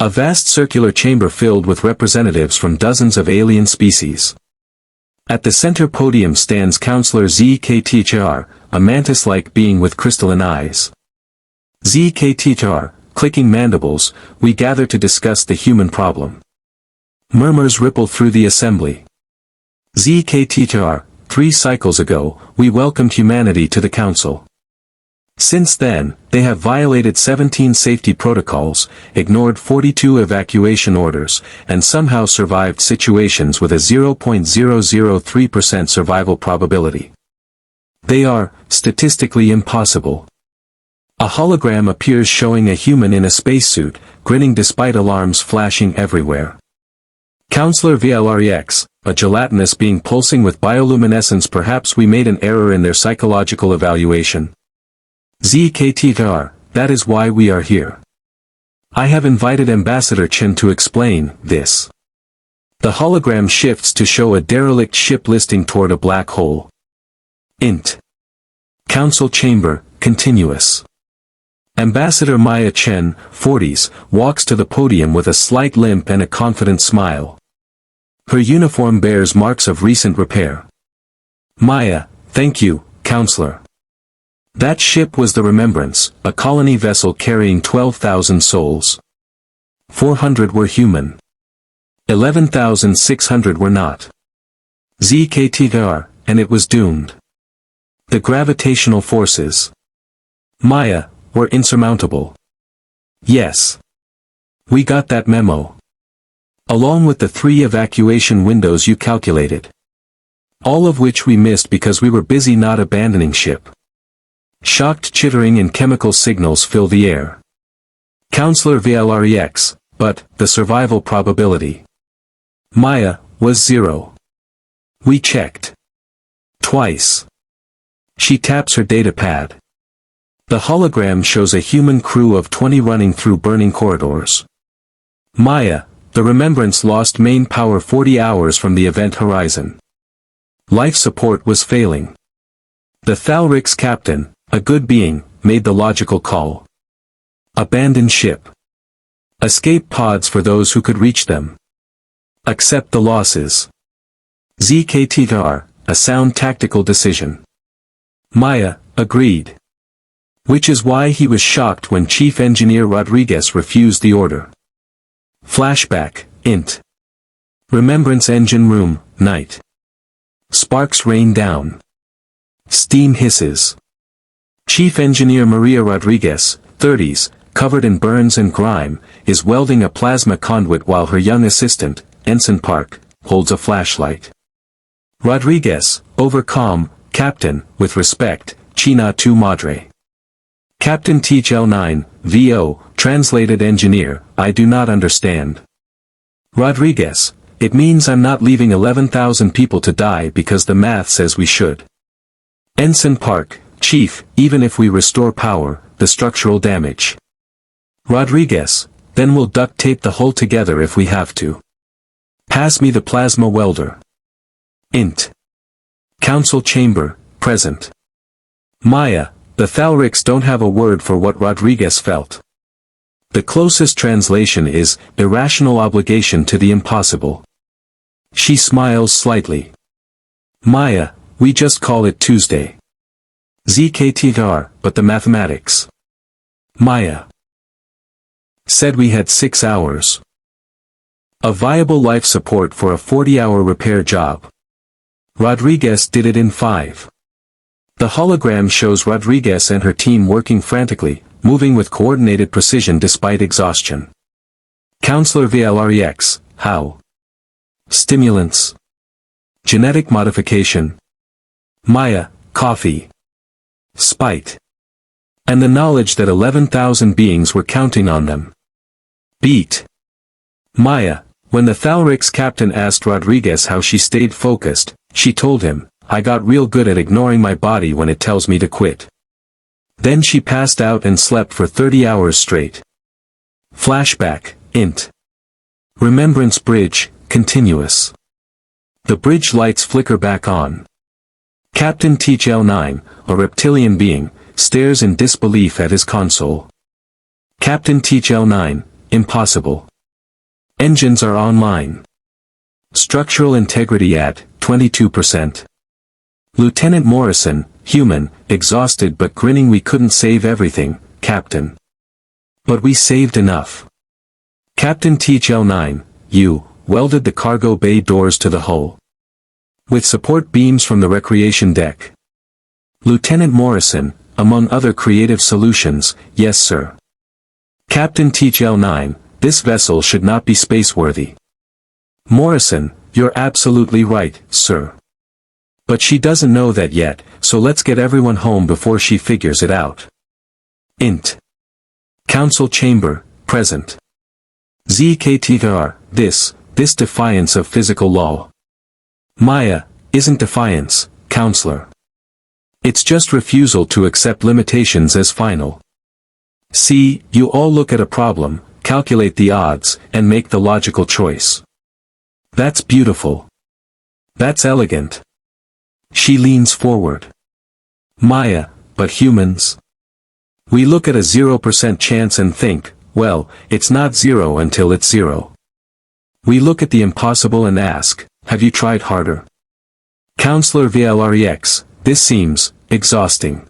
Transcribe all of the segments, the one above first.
A vast circular chamber filled with representatives from dozens of alien species. At the center podium stands Counselor ZKTHR, a mantis-like being with crystalline eyes. ZKTHR, clicking mandibles, we gather to discuss the human problem. Murmurs ripple through the assembly. ZKTHR, 3 cycles ago, we welcomed humanity to the council. Since then, they have violated 17 safety protocols, ignored 42 evacuation orders, and somehow survived situations with a 0.003% survival probability. They are, statistically impossible. A hologram appears showing a human in a spacesuit, grinning despite alarms flashing everywhere. Counselor VLREX, a gelatinous being pulsing with bioluminescence. Perhaps we made an error in their psychological evaluation. ZKTR, that is why we are here. I have invited Ambassador Chen to explain this. The hologram shifts to show a derelict ship listing toward a black hole. Int. Council Chamber, continuous. Ambassador Maya Chen, 40s, walks to the podium with a slight limp and a confident smile. Her uniform bears marks of recent repair. Maya, thank you, Counselor. That ship was the Remembrance, a colony vessel carrying 12,000 souls. 400 were human. 11,600 were not. ZKTR, and it was doomed. The gravitational forces. Maya, were insurmountable. Yes. We got that memo. Along with the 3 evacuation windows you calculated. All of which we missed because we were busy not abandoning ship. Shocked chittering and chemical signals fill the air. Counselor VLREX, but, the survival probability. Maya, was 0. We checked. Twice. She taps her data pad. The hologram shows a human crew of 20 running through burning corridors. Maya, the Remembrance lost main power 40 hours from the event horizon. Life support was failing. The Thalric's captain, a good being, made the logical call. Abandon ship. Escape pods for those who could reach them. Accept the losses. ZKTR, a sound tactical decision. Maya, agreed. Which is why he was shocked when Chief Engineer Rodriguez refused the order. Flashback, int. Remembrance engine room, night. Sparks rain down. Steam hisses. Chief Engineer Maria Rodriguez, 30s, covered in burns and grime, is welding a plasma conduit while her young assistant, Ensign Park, holds a flashlight. Rodriguez, over calm, Captain, with respect, China tu madre. Captain THL9, VO, translated engineer, I do not understand. Rodriguez, it means I'm not leaving 11,000 people to die because the math says we should. Ensign Park, Chief, even if we restore power, the structural damage. Rodriguez, then we'll duct tape the hull together if we have to. Pass me the plasma welder. Int. Council Chamber, present. Maya, the Thalrics don't have a word for what Rodriguez felt. The closest translation is, irrational obligation to the impossible. She smiles slightly. Maya, we just call it Tuesday. ZKTR, but the mathematics. Maya said we had 6 hours. A viable life support for a 40-hour repair job. Rodriguez did it in 5. The hologram shows Rodriguez and her team working frantically, moving with coordinated precision despite exhaustion. Counselor VLREX, how? Stimulants. Genetic modification. Maya, coffee. Spite. And the knowledge that 11,000 beings were counting on them. Beat. Maya, when the Thalric's captain asked Rodriguez how she stayed focused, she told him, I got real good at ignoring my body when it tells me to quit. Then she passed out and slept for 30 hours straight. Flashback, int. Remembrance bridge, continuous. The bridge lights flicker back on. Captain THL9, a reptilian being, stares in disbelief at his console. Captain THL9, impossible. Engines are online. Structural integrity at 22%. Lieutenant Morrison, human, exhausted but grinning. We couldn't save everything, Captain. But we saved enough. Captain THL9, you welded the cargo bay doors to the hull. With support beams from the recreation deck. Lieutenant Morrison, among other creative solutions, yes sir. Captain THL9, this vessel should not be spaceworthy. Morrison, you're absolutely right, sir. But she doesn't know that yet, so let's get everyone home before she figures it out. Int. Council chamber, present. ZKTR, this defiance of physical law. Maya, isn't defiance, counselor. It's just refusal to accept limitations as final. See, you all look at a problem, calculate the odds, and make the logical choice. That's beautiful. That's elegant. She leans forward. Maya, but humans? We look at a 0% chance and think, well, it's not zero until it's zero. We look at the impossible and ask, have you tried harder? Counselor VLREX, this seems exhausting.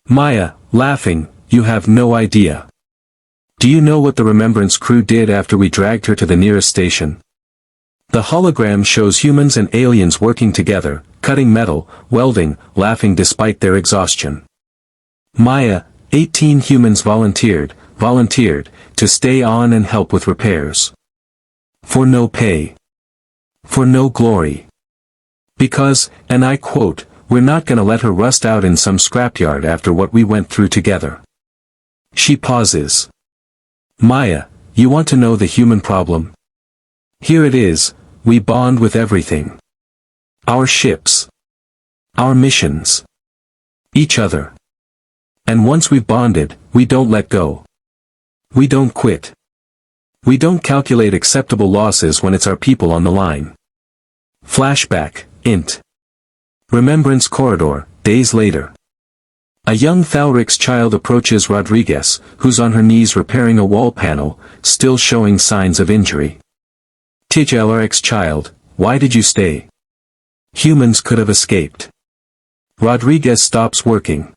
Maya, laughing, you have no idea. Do you know what the Remembrance crew did after we dragged her to the nearest station? The hologram shows humans and aliens working together, cutting metal, welding, laughing despite their exhaustion. Maya, 18 humans volunteered to stay on and help with repairs. For no pay. For no glory. Because, and I quote, we're not gonna let her rust out in some scrapyard after what we went through together. She pauses. Maya, you want to know the human problem? Here it is, we bond with everything. Our ships. Our missions. Each other. And once we've bonded, we don't let go. We don't quit. We don't calculate acceptable losses when it's our people on the line. Flashback, int. Remembrance corridor, days later. A young Thalrix child approaches Rodriguez, who's on her knees repairing a wall panel, still showing signs of injury. THLRX child, why did you stay? Humans could have escaped. Rodriguez stops working.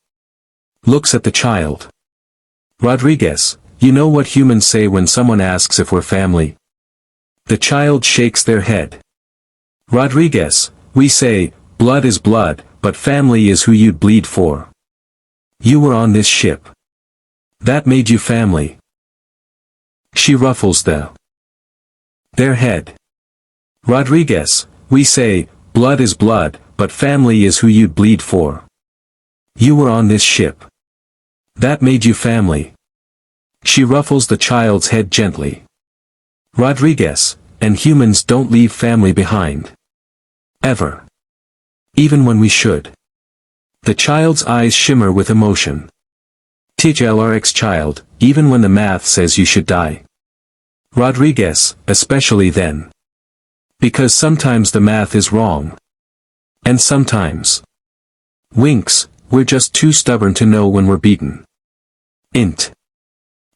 Looks at the child. Rodriguez, you know what humans say when someone asks if we're family? The child shakes their head. Rodriguez, we say, blood is blood, but family is who you'd bleed for. You were on this ship. That made you family. She ruffles their head. Rodriguez, we say, blood is blood, but family is who you'd bleed for. You were on this ship. That made you family. She ruffles the child's head gently. Rodriguez, and humans don't leave family behind. Ever. Even when we should. The child's eyes shimmer with emotion. THLRX child, even when the math says you should die. Rodriguez, especially then. Because sometimes the math is wrong. And sometimes. Winks, we're just too stubborn to know when we're beaten. Int.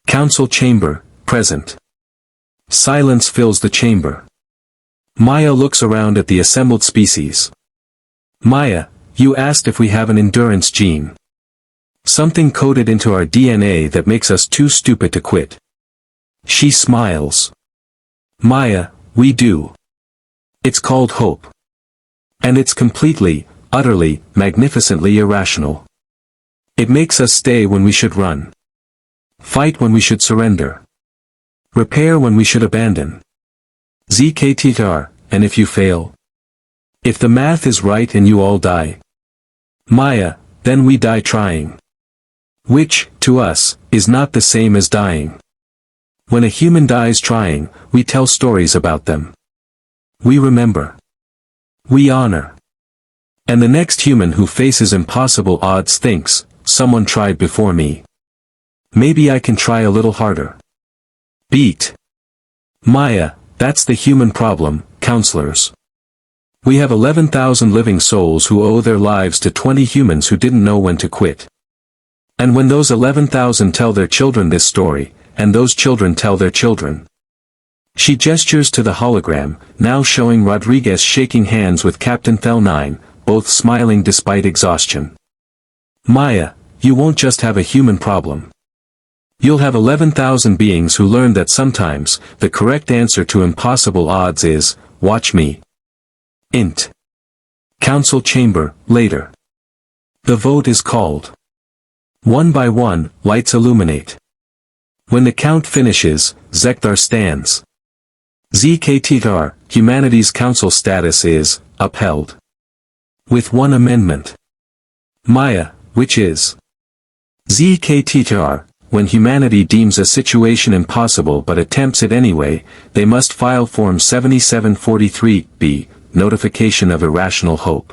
Council chamber, present. Silence fills the chamber. Maya looks around at the assembled species. Maya, you asked if we have an endurance gene. Something coded into our DNA that makes us too stupid to quit. She smiles. Maya, we do. It's called hope. And it's completely, utterly, magnificently irrational. It makes us stay when we should run. Fight when we should surrender. Repair when we should abandon. ZKTR, and if you fail? If the math is right and you all die. Maya, then we die trying. Which, to us, is not the same as dying. When a human dies trying, we tell stories about them. We remember. We honor. And the next human who faces impossible odds thinks, someone tried before me. Maybe I can try a little harder. Beat. Maya, that's the human problem, counselors. We have 11,000 living souls who owe their lives to 20 humans who didn't know when to quit. And when those 11,000 tell their children this story, and those children tell their children, She gestures to the hologram, now showing Rodriguez shaking hands with Captain Thel9, both smiling despite exhaustion. Maya, you won't just have a human problem. You'll have 11,000 beings who learn that sometimes, the correct answer to impossible odds is, watch me. Int. Council chamber, later. The vote is called. One by one, lights illuminate. When the count finishes, Zekthar stands. ZKTR, humanity's council status is, upheld. With one amendment. Maya, which is. ZKTR, when humanity deems a situation impossible but attempts it anyway, they must file Form 7743B, Notification of Irrational Hope.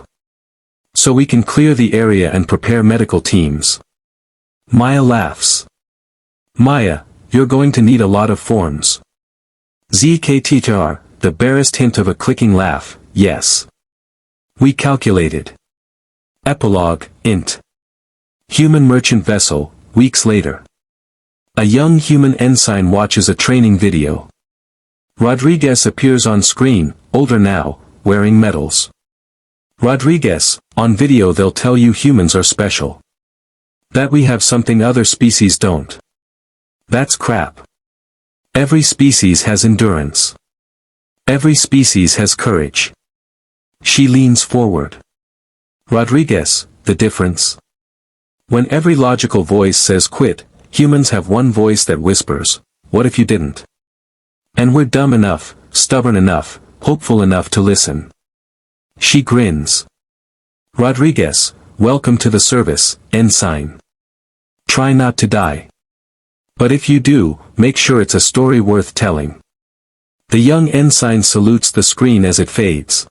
So we can clear the area and prepare medical teams. Maya laughs. Maya, you're going to need a lot of forms. ZKTR, the barest hint of a clicking laugh, yes. We calculated. Epilogue, int. Human merchant vessel, weeks later. A young human ensign watches a training video. Rodriguez appears on screen, older now, wearing medals. Rodriguez, on video they'll tell you humans are special. That we have something other species don't. That's crap. Every species has endurance. Every species has courage. She leans forward. Rodriguez, the difference? When every logical voice says quit, humans have one voice that whispers, what if you didn't? And we're dumb enough, stubborn enough, hopeful enough to listen. She grins. Rodriguez, welcome to the service, ensign. Try not to die. But if you do, make sure it's a story worth telling. The young ensign salutes the screen as it fades.